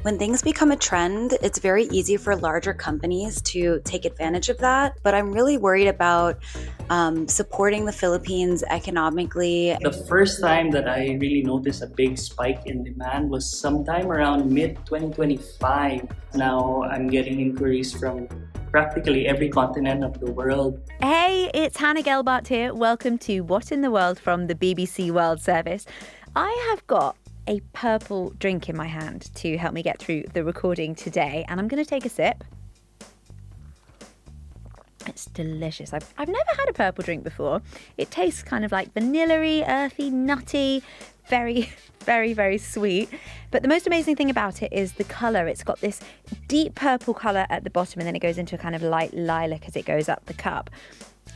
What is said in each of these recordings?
When things become a trend, it's very easy for larger companies to take advantage of that. But I'm really worried about supporting the Philippines economically. The first time that I really noticed a big spike in demand was sometime around mid 2025. Now I'm getting inquiries from practically every continent of the world. Hey, it's Hannah Gelbart here. Welcome to What in the World from the BBC World Service. I have got a purple drink in my hand to help me get through the recording today, and I'm going to take a sip. It's delicious. I've never had a purple drink before. It tastes kind of like vanilla-y, earthy, nutty, very, very, very sweet. But the most amazing thing about it is the colour. It's got this deep purple colour at the bottom, and then it goes into a kind of light lilac as it goes up the cup.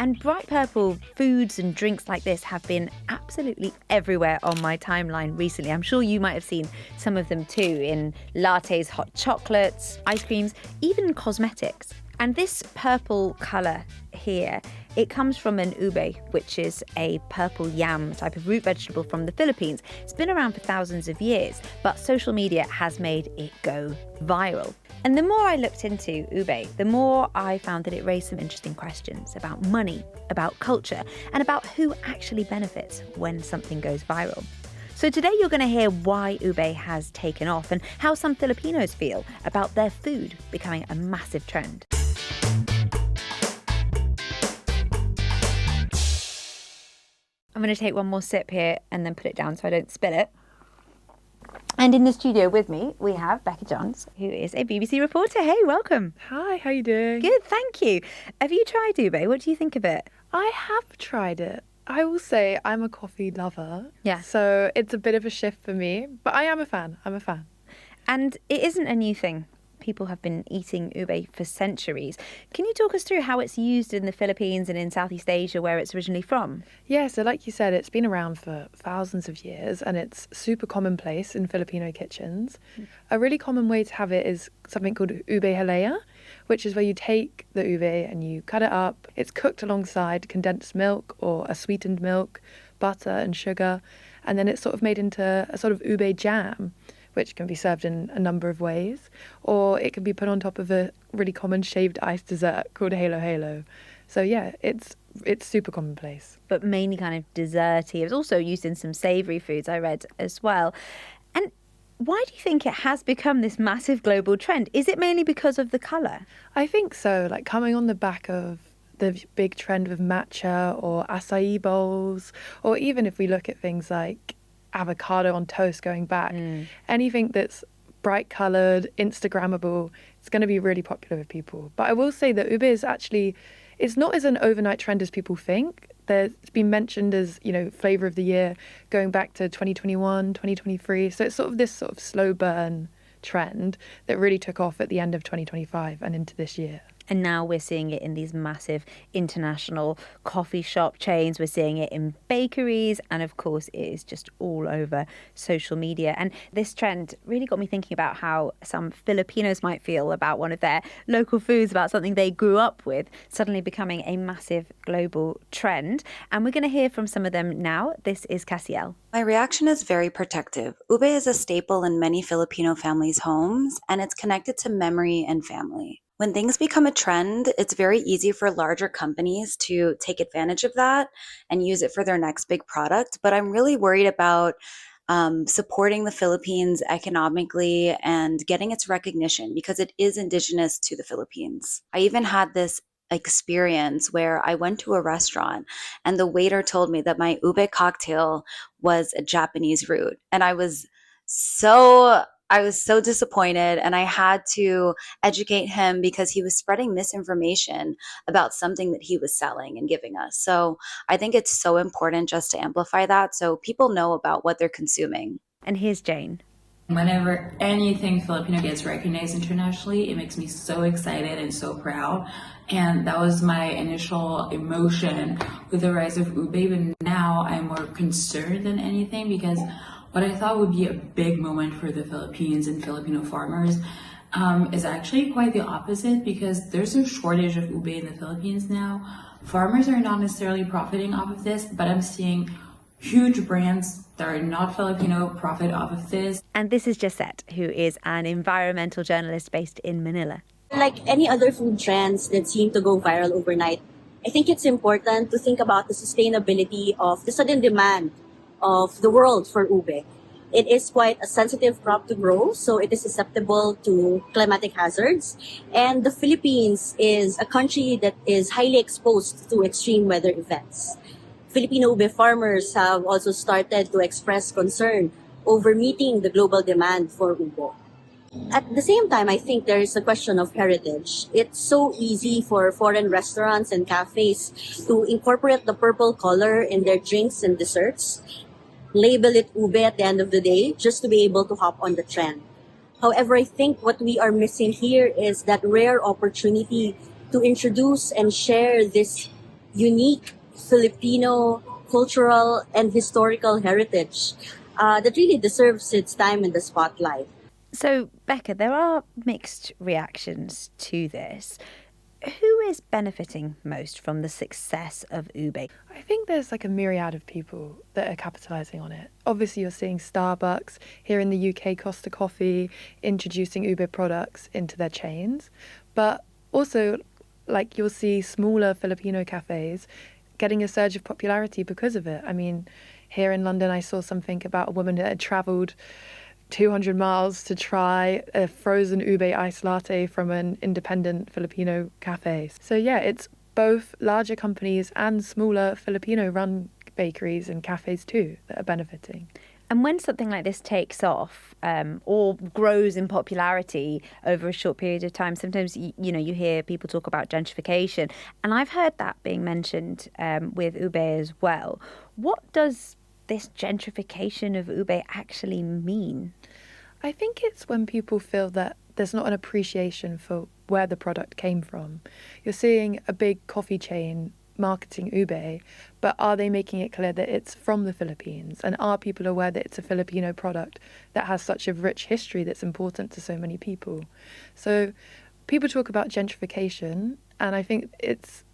And bright purple foods and drinks like this have been absolutely everywhere on my timeline recently. I'm sure you might have seen some of them too, in lattes, hot chocolates, ice creams, even cosmetics. And this purple colour here, it comes from an ube, which is a purple yam type of root vegetable from the Philippines. It's been around for thousands of years, but social media has made it go viral. And the more I looked into ube, the more I found that it raised some interesting questions about money, about culture, and about who actually benefits when something goes viral. So today you're going to hear why ube has taken off and how some Filipinos feel about their food becoming a massive trend. I'm going to take one more sip here and then put it down so I don't spill it. And in the studio with me, we have Becca Johns, who is a BBC reporter. Hey, welcome. Hi, how you doing? Good, thank you. Have you tried ube? What do you think of it? I have tried it. I will say I'm a coffee lover. Yeah. So it's a bit of a shift for me, but I am a fan. And it isn't a new thing. People have been eating ube for centuries. Can you talk us through how it's used in the Philippines and in Southeast Asia, where it's originally from? Yeah, so like you said, it's been around for thousands of years and it's super commonplace in Filipino kitchens. A really common way to have it is something called ube halea, which is where you take the ube and you cut it up. It's cooked alongside condensed milk or a sweetened milk, butter and sugar, and then it's sort of made into a sort of ube jam, which can be served in a number of ways, or it can be put on top of a really common shaved ice dessert called halo halo. So yeah, it's super commonplace. But mainly kind of desserty. It was also used in some savoury foods, I read as well. And why do you think it has become this massive global trend? Is it mainly because of the colour? I think so, like coming on the back of the big trend with matcha or acai bowls, or even if we look at things like avocado on toast going back, anything that's bright coloured, Instagrammable, it's going to be really popular with people. But I will say that ube is actually, it's not as an overnight trend as people think. It's been mentioned as, flavour of the year going back to 2021, 2023. So it's sort of this sort of slow burn trend that really took off at the end of 2025 and into this year. And now we're seeing it in these massive international coffee shop chains. We're seeing it in bakeries. And of course, it is just all over social media. And this trend really got me thinking about how some Filipinos might feel about one of their local foods, about something they grew up with, suddenly becoming a massive global trend. And we're going to hear from some of them now. This is Cassiel. My reaction is very protective. Ube is a staple in many Filipino families' homes, and it's connected to memory and family. When things become a trend, it's very easy for larger companies to take advantage of that and use it for their next big product. But I'm really worried about supporting the Philippines economically and getting its recognition because it is indigenous to the Philippines. I even had this experience where I went to a restaurant and the waiter told me that my ube cocktail was a Japanese root. And I was so disappointed, and I had to educate him because he was spreading misinformation about something that he was selling and giving us. So I think it's so important just to amplify that so people know about what they're consuming. And here's Jane. Whenever anything Filipino gets recognized internationally, it makes me so excited and so proud. And that was my initial emotion with the rise of ube. But now I'm more concerned than anything because what I thought would be a big moment for the Philippines and Filipino farmers is actually quite the opposite because there's a shortage of ube in the Philippines now. Farmers are not necessarily profiting off of this, but I'm seeing huge brands that are not Filipino profit off of this. And this is Josette, who is an environmental journalist based in Manila. Like any other food trends that seem to go viral overnight, I think it's important to think about the sustainability of the sudden demand of the world for ube. It is quite a sensitive crop to grow, so it is susceptible to climatic hazards. And the Philippines is a country that is highly exposed to extreme weather events. Filipino ube farmers have also started to express concern over meeting the global demand for ube. At the same time, I think there is a question of heritage. It's so easy for foreign restaurants and cafes to incorporate the purple color in their drinks and desserts, label it ube at the end of the day, just to be able to hop on the trend. However, I think what we are missing here is that rare opportunity to introduce and share this unique Filipino cultural and historical heritage that really deserves its time in the spotlight. So, Becca, there are mixed reactions to this. Who is benefiting most from the success of ube? I think there's like a myriad of people that are capitalizing on it. Obviously, you're seeing Starbucks here in the UK, Costa Coffee, introducing ube products into their chains. But also, like, you'll see smaller Filipino cafes getting a surge of popularity because of it. I mean, here in London, I saw something about a woman that had travelled 200 miles to try a frozen ube iced latte from an independent Filipino cafe. So yeah, it's both larger companies and smaller Filipino-run bakeries and cafes too that are benefiting. And when something like this takes off or grows in popularity over a short period of time, sometimes, you hear people talk about gentrification. And I've heard that being mentioned with ube as well. What does this gentrification of ube actually mean? I think it's when people feel that there's not an appreciation for where the product came from. You're seeing a big coffee chain marketing ube, but are they making it clear that it's from the Philippines? And are people aware that it's a Filipino product that has such a rich history that's important to so many people? So people talk about gentrification, and I think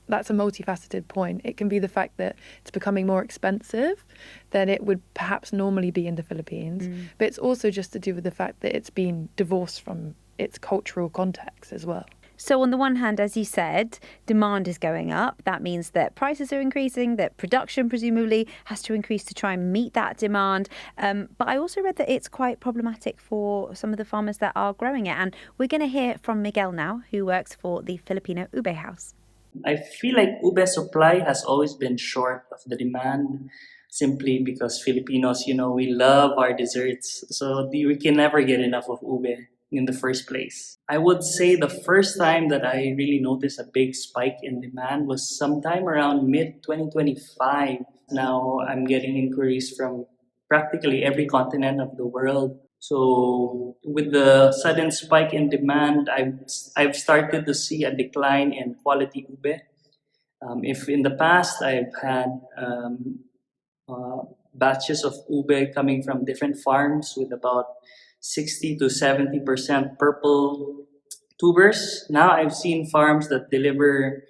that's a multifaceted point. It can be the fact that it's becoming more expensive than it would perhaps normally be in the Philippines, but it's also just to do with the fact that it's been divorced from its cultural context as well. So on the one hand, as you said, demand is going up. That means that prices are increasing, that production presumably has to increase to try and meet that demand. But I also read that it's quite problematic for some of the farmers that are growing it. And we're going to hear from Miguel now, who works for the Filipino Ube House. I feel like ube supply has always been short of the demand simply because Filipinos, we love our desserts. So we can never get enough of ube in the first place. I would say the first time that I really noticed a big spike in demand was sometime around mid-2025. Now I'm getting inquiries from practically every continent of the world. So with the sudden spike in demand, I've started to see a decline in quality ube. If in the past I've had batches of ube coming from different farms with about 60 to 70% purple tubers, now I've seen farms that deliver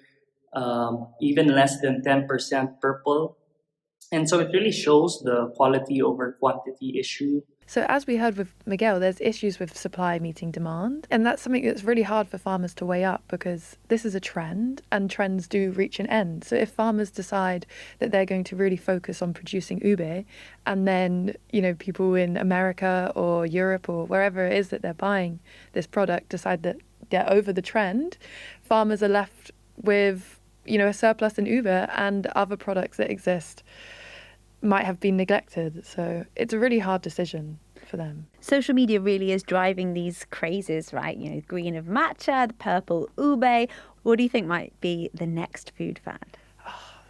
even less than 10% purple. And so it really shows the quality over quantity issue. So as we heard with Miguel, there's issues with supply meeting demand. And that's something that's really hard for farmers to weigh up because this is a trend and trends do reach an end. So if farmers decide that they're going to really focus on producing ube and then, people in America or Europe or wherever it is that they're buying this product decide that they're over the trend, farmers are left with, a surplus in ube and other products that exist might have been neglected. So it's a really hard decision for them. Social media really is driving these crazes, right? Green of matcha, the purple ube. What do you think might be the next food fad?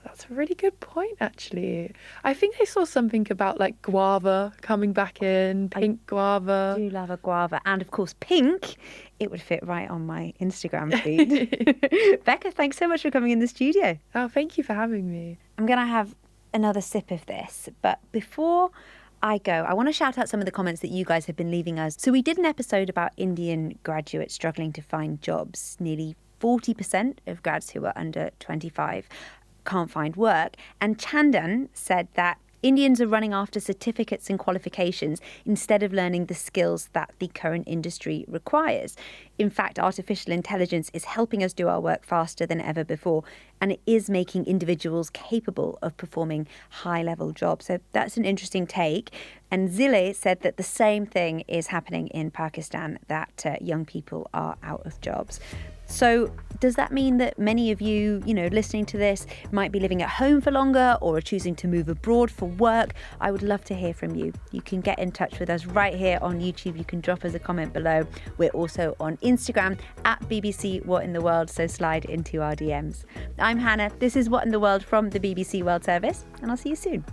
That's a really good point, actually. I think I saw something about like guava coming back in, pink guava. I do love a guava. And of course, pink. It would fit right on my Instagram feed. Becca, thanks so much for coming in the studio. Oh, thank you for having me. I'm going to have another sip of this, but before I go, I want to shout out some of the comments that you guys have been leaving us. So we did an episode about Indian graduates struggling to find jobs. Nearly 40% of grads who are under 25 can't find work. And Chandan said that Indians are running after certificates and qualifications instead of learning the skills that the current industry requires. In fact, artificial intelligence is helping us do our work faster than ever before, and it is making individuals capable of performing high-level jobs. So that's an interesting take. And Zile said that the same thing is happening in Pakistan, that young people are out of jobs. So does that mean that many of you, listening to this might be living at home for longer or are choosing to move abroad for work? I would love to hear from you. You can get in touch with us right here on YouTube. You can drop us a comment below. We're also on Instagram at BBC What in the World, so slide into our DMs. I'm Hannah. This is What in the World from the BBC World Service, and I'll see you soon.